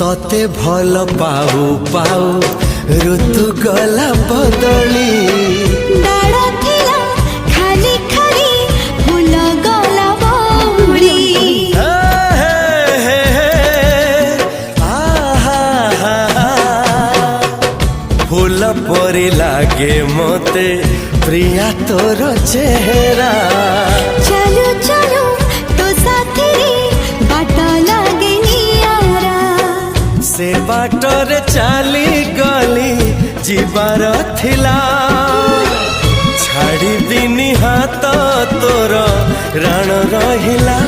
तते भल पाऊ पाऊ ऋतु गला बदली डाळ थिला खाली खाली फूल गला बौली फूल परी लागे मोते प्रिया तोर चेहरा चलो चलो तो साथी बाट लागे नियारा से बाटरे चली गली जीवार थिला छाड़ी बिनी हाथ तोर राण रहिला।